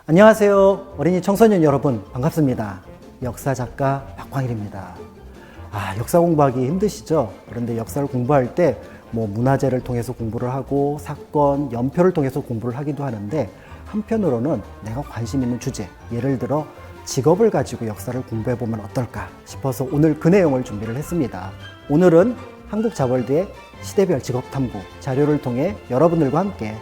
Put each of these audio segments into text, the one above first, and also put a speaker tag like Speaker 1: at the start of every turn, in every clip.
Speaker 1: 안녕하세요. 어린이 청소년 여러분 반갑습니다. 역사작가 박광일입니다. 역사 공부하기 힘드시죠? 그런데 역사를 공부할 때 문화재를 통해서 공부를 하고 사건, 연표를 통해서 공부를 하기도 하는데 한편으로는 내가 관심 있는 주제, 예를 들어 직업을 가지고 역사를 공부해보면 어떨까 싶어서 오늘 그 내용을 준비를 했습니다. 오늘은 한국자벌대의 시대별 직업탐구 자료를 통해 여러분들과 함께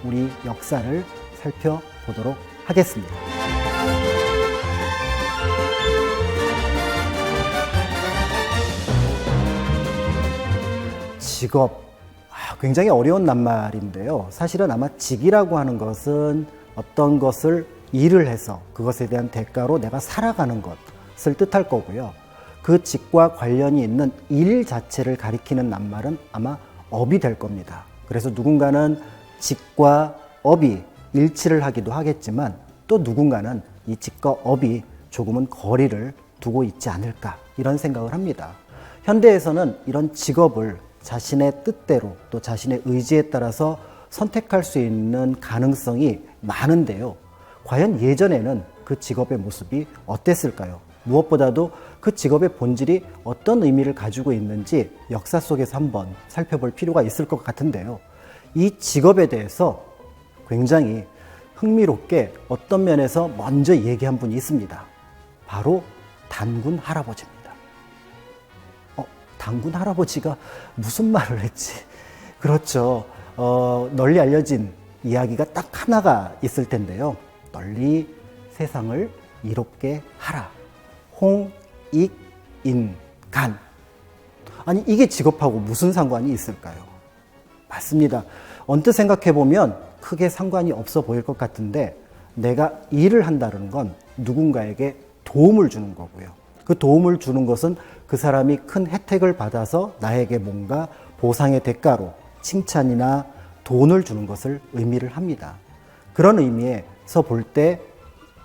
Speaker 1: 우리 역사를 살펴보도록 하겠습니다. 직업, 굉장히 어려운 낱말인데요. 사실은 아마 직이라고 하는 것은 어떤 것을 일을 해서 그것에 대한 대가로 내가 살아가는 것을 뜻할 거고요. 그 직과 관련이 있는 일 자체를 가리키는 낱말은 아마 업이 될 겁니다. 그래서 누군가는 직과 업이 일치를 하기도 하겠지만 또 누군가는 이 직과 업이 조금은 거리를 두고 있지 않을까 이런 생각을 합니다. 현대에서는 이런 직업을 자신의 뜻대로 또 자신의 의지에 따라서 선택할 수 있는 가능성이 많은데요. 과연 예전에는 그 직업의 모습이 어땠을까요? 무엇보다도 그 직업의 본질이 어떤 의미를 가지고 있는지 역사 속에서 한번 살펴볼 필요가 있을 것 같은데요. 이 직업에 대해서 굉장히 흥미롭게 어떤 면에서 먼저 얘기한 분이 있습니다. 바로 단군 할아버지입니다. 단군 할아버지가 무슨 말을 했지? 그렇죠. 널리 알려진 이야기가 딱 하나가 있을 텐데요. 널리 세상을 이롭게 하라. 홍익인간. 아니, 이게 직업하고 무슨 상관이 있을까요? 맞습니다. 언뜻 생각해보면 크게 상관이 없어 보일 것 같은데 내가 일을 한다는 건 누군가에게 도움을 주는 거고요. 그 도움을 주는 것은 그 사람이 큰 혜택을 받아서 나에게 뭔가 보상의 대가로 칭찬이나 돈을 주는 것을 의미를 합니다. 그런 의미에서 볼 때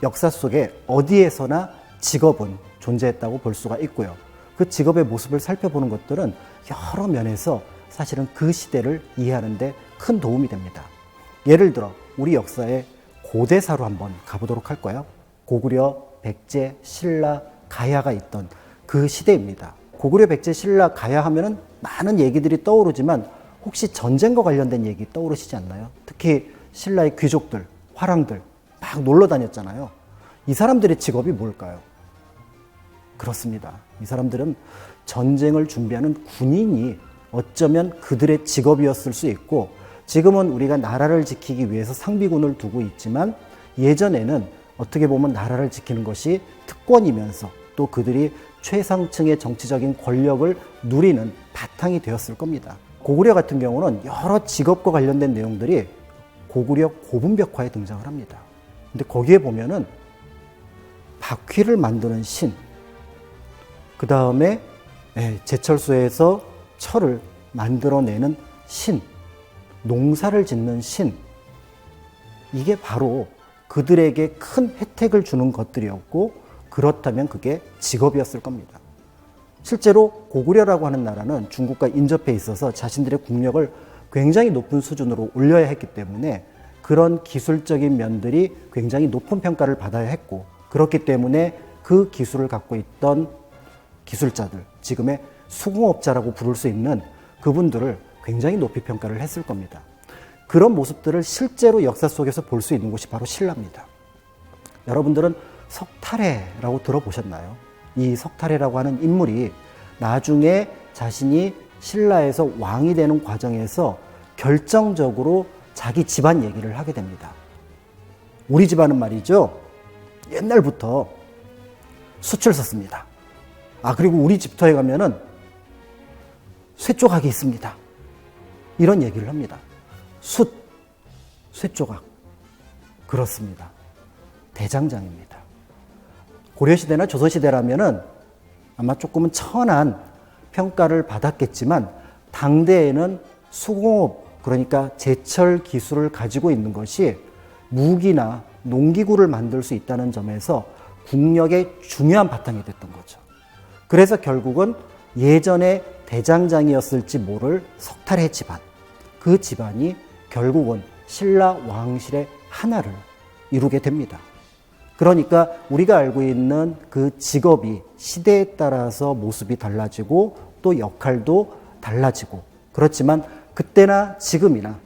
Speaker 1: 역사 속에 어디에서나 직업은 존재했다고 볼 수가 있고요. 그 직업의 모습을 살펴보는 것들은 여러 면에서 사실은 그 시대를 이해하는 데 큰 도움이 됩니다. 예를 들어 우리 역사의 고대사로 한번 가보도록 할까요? 고구려, 백제, 신라, 가야가 있던 그 시대입니다. 고구려, 백제, 신라, 가야 하면은 많은 얘기들이 떠오르지만 혹시 전쟁과 관련된 얘기 떠오르시지 않나요? 특히 신라의 귀족들, 화랑들 막 놀러 다녔잖아요. 이 사람들의 직업이 뭘까요? 그렇습니다. 이 사람들은 전쟁을 준비하는 군인이 어쩌면 그들의 직업이었을 수 있고 지금은 우리가 나라를 지키기 위해서 상비군을 두고 있지만 예전에는 어떻게 보면 나라를 지키는 것이 특권이면서 또 그들이 최상층의 정치적인 권력을 누리는 바탕이 되었을 겁니다. 고구려 같은 경우는 여러 직업과 관련된 내용들이 고구려 고분벽화에 등장을 합니다. 근데 거기에 보면은 바퀴를 만드는 신, 그 다음에 제철소에서 철을 만들어내는 신, 농사를 짓는 신, 이게 바로 그들에게 큰 혜택을 주는 것들이었고 그렇다면 그게 직업이었을 겁니다. 실제로 고구려라고 하는 나라는 중국과 인접해 있어서 자신들의 국력을 굉장히 높은 수준으로 올려야 했기 때문에 그런 기술적인 면들이 굉장히 높은 평가를 받아야 했고 그렇기 때문에 그 기술을 갖고 있던 기술자들, 지금의 수공업자라고 부를 수 있는 그분들을 굉장히 높이 평가를 했을 겁니다. 그런 모습들을 실제로 역사 속에서 볼 수 있는 곳이 바로 신라입니다. 여러분들은 석탈해라고 들어보셨나요? 이 석탈해라고 하는 인물이 나중에 자신이 신라에서 왕이 되는 과정에서 결정적으로 자기 집안 얘기를 하게 됩니다. 우리 집안은 말이죠, 옛날부터 숯을 썼습니다. 그리고 우리 집터에 가면은 쇠조각이 있습니다. 이런 얘기를 합니다. 숯, 쇠조각. 그렇습니다. 대장장입니다. 고려시대나 조선시대라면은 아마 조금은 천한 평가를 받았겠지만 당대에는 수공업, 그러니까 제철 기술을 가지고 있는 것이 무기나 농기구를 만들 수 있다는 점에서 국력의 중요한 바탕이 됐던 거죠. 그래서 결국은 예전에 대장장이었을지 모를 석탈해 집안, 그 집안이 결국은 신라 왕실의 하나를 이루게 됩니다. 그러니까 우리가 알고 있는 그 직업이 시대에 따라서 모습이 달라지고 또 역할도 달라지고, 그렇지만 그때나 지금이나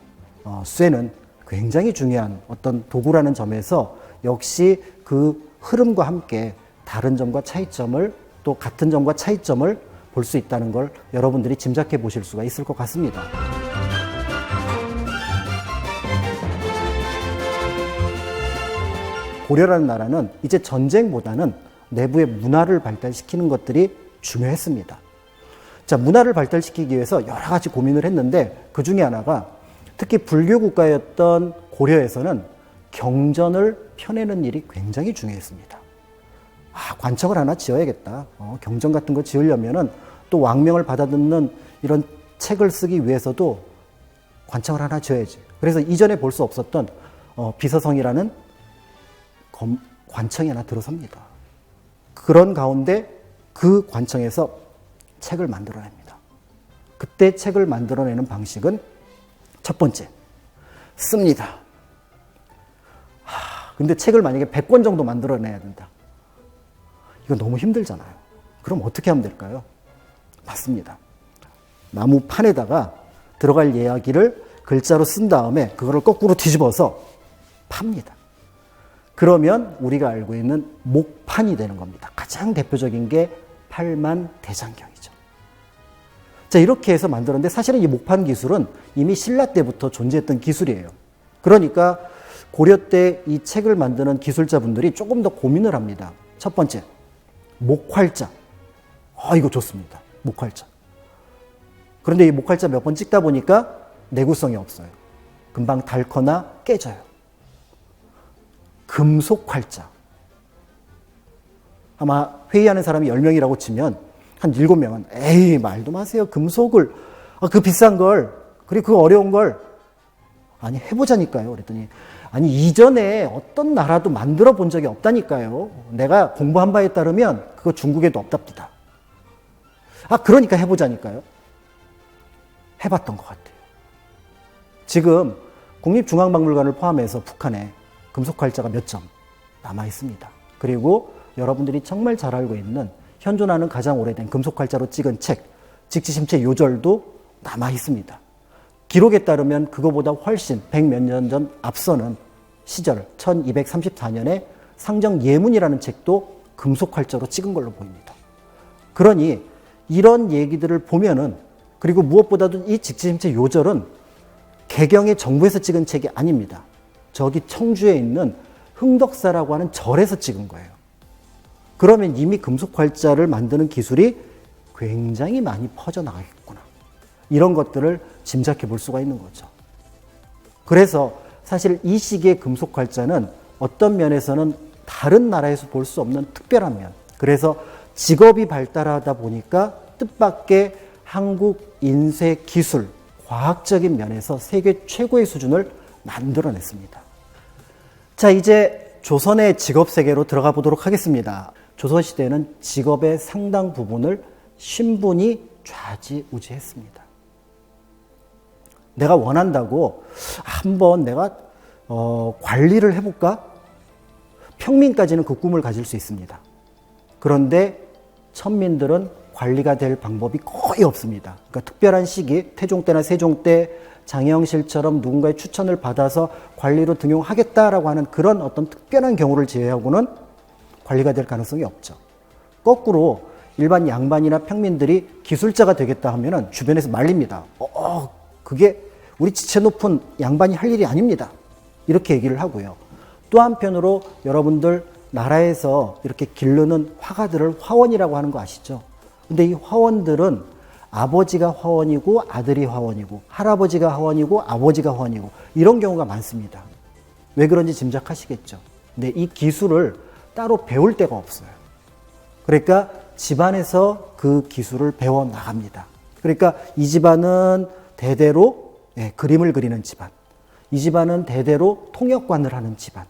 Speaker 1: 쇠는 굉장히 중요한 어떤 도구라는 점에서 역시 그 흐름과 함께 다른 점과 차이점을, 또 같은 점과 차이점을 볼 수 있다는 걸 여러분들이 짐작해 보실 수가 있을 것 같습니다. 고려라는 나라는 이제 전쟁보다는 내부의 문화를 발달시키는 것들이 중요했습니다. 자, 문화를 발달시키기 위해서 여러 가지 고민을 했는데 그 중에 하나가 특히 불교 국가였던 고려에서는 경전을 펴내는 일이 굉장히 중요했습니다. 관청을 하나 지어야겠다. 경전 같은 거 지으려면은 또 왕명을 받아듣는 이런 책을 쓰기 위해서도 관청을 하나 지어야지. 그래서 이전에 볼 수 없었던 비서성이라는 관청이 하나 들어섭니다. 그런 가운데 그 관청에서 책을 만들어냅니다. 그때 책을 만들어내는 방식은 첫 번째, 씁니다. 근데 책을 만약에 100권 정도 만들어내야 된다. 이거 너무 힘들잖아요. 그럼 어떻게 하면 될까요? 맞습니다. 나무 판에다가 들어갈 이야기를 글자로 쓴 다음에 그거를 거꾸로 뒤집어서 팝니다. 그러면 우리가 알고 있는 목판이 되는 겁니다. 가장 대표적인 게 팔만대장경이죠. 자, 이렇게 해서 만들었는데 사실은 이 목판 기술은 이미 신라 때부터 존재했던 기술이에요. 그러니까 고려 때 이 책을 만드는 기술자분들이 조금 더 고민을 합니다. 첫 번째, 목활자. 이거 좋습니다. 목활자. 그런데 이 목활자 몇 번 찍다 보니까 내구성이 없어요. 금방 닳거나 깨져요. 금속활자. 아마 회의하는 사람이 10명이라고 치면 한 7명은 에이, 말도 마세요. 금속을, 그 비싼 걸, 그리고 그 어려운 걸, 아니, 해보자니까요. 그랬더니, 아니, 이전에 어떤 나라도 만들어 본 적이 없다니까요. 내가 공부한 바에 따르면 그거 중국에도 없답니다. 그러니까 해보자니까요. 해봤던 것 같아요. 지금 국립중앙박물관을 포함해서 북한에 금속활자가 몇 점 남아 있습니다. 그리고 여러분들이 정말 잘 알고 있는 현존하는 가장 오래된 금속활자로 찍은 책, 직지심체 요절도 남아 있습니다. 기록에 따르면 그거보다 훨씬 100몇 년 전 앞서는 시절 1234년에 상정예문이라는 책도 금속활자로 찍은 걸로 보입니다. 그러니 이런 얘기들을 보면은, 그리고 무엇보다도 이 직지심체 요절은 개경의 정부에서 찍은 책이 아닙니다. 저기 청주에 있는 흥덕사라고 하는 절에서 찍은 거예요. 그러면 이미 금속활자를 만드는 기술이 굉장히 많이 퍼져나가겠구나. 이런 것들을 짐작해 볼 수가 있는 거죠. 그래서 사실 이 시기의 금속활자는 어떤 면에서는 다른 나라에서 볼 수 없는 특별한 면, 그래서 직업이 발달하다 보니까 뜻밖의 한국 인쇄 기술, 과학적인 면에서 세계 최고의 수준을 만들어냈습니다. 자, 이제 조선의 직업 세계로 들어가 보도록 하겠습니다. 조선시대에는 직업의 상당 부분을 신분이 좌지우지했습니다. 내가 원한다고 한번 내가 관리를 해볼까? 평민까지는 그 꿈을 가질 수 있습니다. 그런데 천민들은 관리가 될 방법이 거의 없습니다. 그러니까 특별한 시기, 태종 때나 세종 때 장영실처럼 누군가의 추천을 받아서 관리로 등용하겠다라고 하는 그런 어떤 특별한 경우를 제외하고는 관리가 될 가능성이 없죠. 거꾸로 일반 양반이나 평민들이 기술자가 되겠다 하면은 주변에서 말립니다. 그게 우리 지체 높은 양반이 할 일이 아닙니다. 이렇게 얘기를 하고요. 또 한편으로 여러분들 나라에서 이렇게 기르는 화가들을 화원이라고 하는 거 아시죠? 근데 이 화원들은 아버지가 화원이고 아들이 화원이고 할아버지가 화원이고 아버지가 화원이고 이런 경우가 많습니다. 왜 그런지 짐작하시겠죠? 근데 이 기술을 따로 배울 데가 없어요. 그러니까 집안에서 그 기술을 배워 나갑니다. 그러니까 이 집안은 대대로 그림을 그리는 집안, 이 집안은 대대로 통역관을 하는 집안,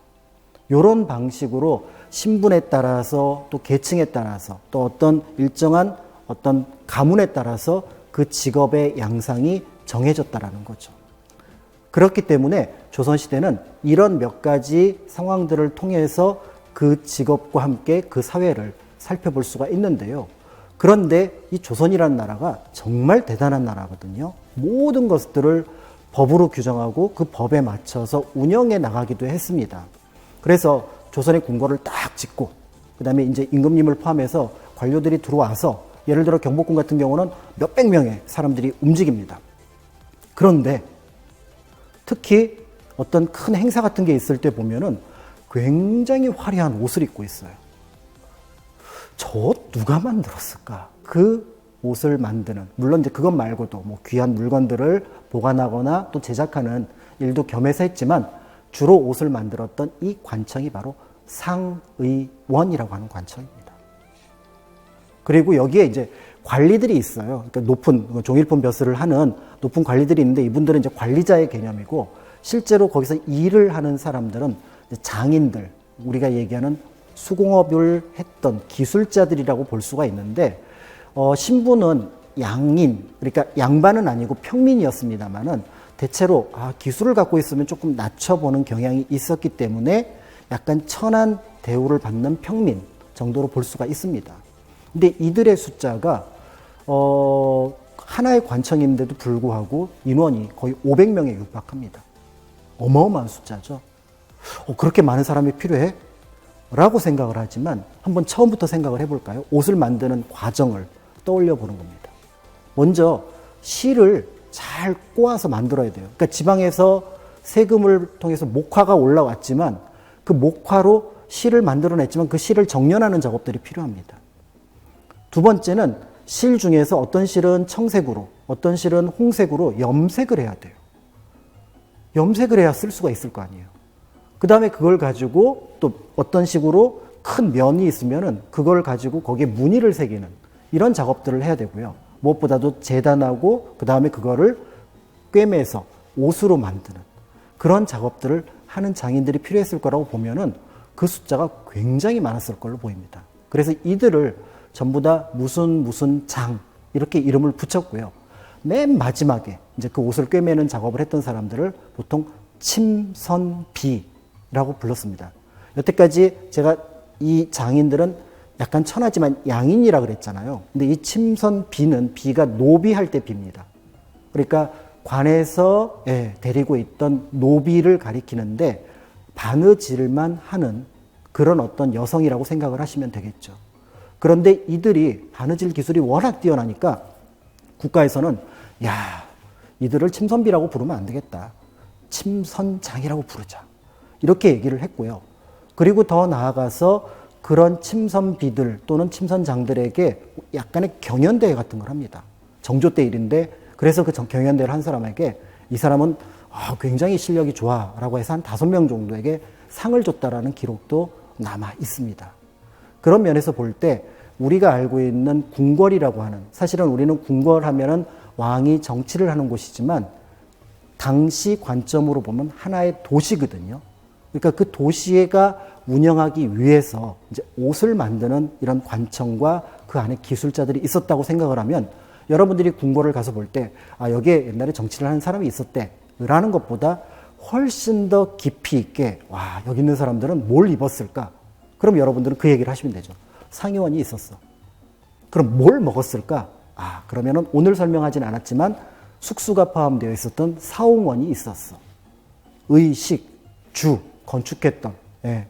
Speaker 1: 이런 방식으로 신분에 따라서 또 계층에 따라서 또 어떤 일정한 어떤 가문에 따라서 그 직업의 양상이 정해졌다라는 거죠. 그렇기 때문에 조선시대는 이런 몇 가지 상황들을 통해서 그 직업과 함께 그 사회를 살펴볼 수가 있는데요. 그런데 이 조선이라는 나라가 정말 대단한 나라거든요. 모든 것들을 법으로 규정하고 그 법에 맞춰서 운영해 나가기도 했습니다. 그래서 조선의 궁궐을 딱 짓고 그다음에 이제 임금님을 포함해서 관료들이 들어와서 예를 들어 경복궁 같은 경우는 몇백 명의 사람들이 움직입니다. 그런데 특히 어떤 큰 행사 같은 게 있을 때 보면은 굉장히 화려한 옷을 입고 있어요. 저 누가 만들었을까? 그 옷을 만드는, 물론 이제 그것 말고도 뭐 귀한 물건들을 보관하거나 또 제작하는 일도 겸해서 했지만 주로 옷을 만들었던 이 관청이 바로 상의원이라고 하는 관청입니다. 그리고 여기에 이제 관리들이 있어요. 그러니까 높은 종일품 벼슬을 하는 높은 관리들이 있는데 이분들은 이제 관리자의 개념이고 실제로 거기서 일을 하는 사람들은 장인들, 우리가 얘기하는 수공업을 했던 기술자들이라고 볼 수가 있는데 신부는 양인, 그러니까 양반은 아니고 평민이었습니다만은 대체로 기술을 갖고 있으면 조금 낮춰보는 경향이 있었기 때문에 약간 천한 대우를 받는 평민 정도로 볼 수가 있습니다. 근데 이들의 숫자가 하나의 관청인데도 불구하고 인원이 거의 500명에 육박합니다. 어마어마한 숫자죠. 그렇게 많은 사람이 필요해? 라고 생각을 하지만 한번 처음부터 생각을 해볼까요? 옷을 만드는 과정을 떠올려 보는 겁니다. 먼저 실을 잘 꼬아서 만들어야 돼요. 그러니까 지방에서 세금을 통해서 목화가 올라왔지만 그 목화로 실을 만들어냈지만 그 실을 정련하는 작업들이 필요합니다. 두 번째는 실 중에서 어떤 실은 청색으로, 어떤 실은 홍색으로 염색을 해야 돼요. 염색을 해야 쓸 수가 있을 거 아니에요. 그 다음에 그걸 가지고 또 어떤 식으로 큰 면이 있으면은 그걸 가지고 거기에 무늬를 새기는 이런 작업들을 해야 되고요. 무엇보다도 재단하고 그 다음에 그거를 꿰매서 옷으로 만드는 그런 작업들을 하는 장인들이 필요했을 거라고 보면은 그 숫자가 굉장히 많았을 걸로 보입니다. 그래서 이들을 전부 다 무슨 장 이렇게 이름을 붙였고요. 맨 마지막에 이제 그 옷을 꿰매는 작업을 했던 사람들을 보통 침선비라고 불렀습니다. 여태까지 제가 이 장인들은 약간 천하지만 양인이라 그랬잖아요. 근데 이 침선비는 비가 노비할 때 비입니다. 그러니까 관에서 데리고 있던 노비를 가리키는데 바느질만 하는 그런 어떤 여성이라고 생각을 하시면 되겠죠. 그런데 이들이 바느질 기술이 워낙 뛰어나니까 국가에서는 이들을 침선비라고 부르면 안 되겠다. 침선장이라고 부르자. 이렇게 얘기를 했고요. 그리고 더 나아가서 그런 침선비들 또는 침선장들에게 약간의 경연대회 같은 걸 합니다. 정조 때 일인데 그래서 그 경연대회를 한 사람에게 이 사람은 굉장히 실력이 좋아 라고 해서 한 5명 정도에게 상을 줬다라는 기록도 남아 있습니다. 그런 면에서 볼 때 우리가 알고 있는 궁궐이라고 하는, 사실은 우리는 궁궐하면은 왕이 정치를 하는 곳이지만 당시 관점으로 보면 하나의 도시거든요. 그러니까 그 도시가 운영하기 위해서 이제 옷을 만드는 이런 관청과 그 안에 기술자들이 있었다고 생각을 하면 여러분들이 궁궐을 가서 볼 때 여기에 옛날에 정치를 하는 사람이 있었대 라는 것보다 훨씬 더 깊이 있게 여기 있는 사람들은 뭘 입었을까? 그럼 여러분들은 그 얘기를 하시면 되죠. 상의원이 있었어. 그럼 뭘 먹었을까? 그러면은 오늘 설명하진 않았지만 숙수가 포함되어 있었던 사홍원이 있었어. 의식, 주, 건축했던.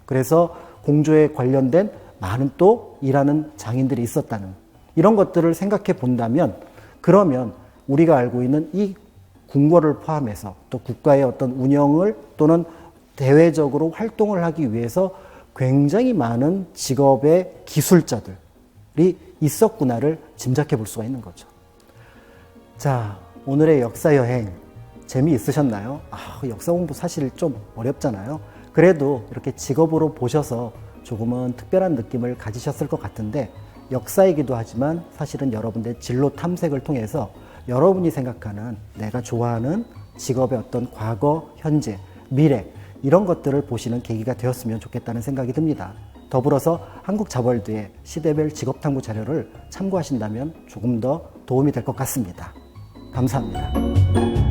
Speaker 1: 그래서 공조에 관련된 많은 또 일하는 장인들이 있었다는 이런 것들을 생각해 본다면 그러면 우리가 알고 있는 이 궁궐을 포함해서 또 국가의 어떤 운영을 또는 대외적으로 활동을 하기 위해서 굉장히 많은 직업의 기술자들이 있었구나를 짐작해 볼 수가 있는 거죠. 자, 오늘의 역사 여행 재미있으셨나요? 역사 공부 사실 좀 어렵잖아요. 그래도 이렇게 직업으로 보셔서 조금은 특별한 느낌을 가지셨을 것 같은데 역사이기도 하지만 사실은 여러분들의 진로 탐색을 통해서 여러분이 생각하는 내가 좋아하는 직업의 어떤 과거, 현재, 미래 이런 것들을 보시는 계기가 되었으면 좋겠다는 생각이 듭니다. 더불어서 한국자벌드의 시대별 직업탐구 자료를 참고하신다면 조금 더 도움이 될 것 같습니다. 감사합니다.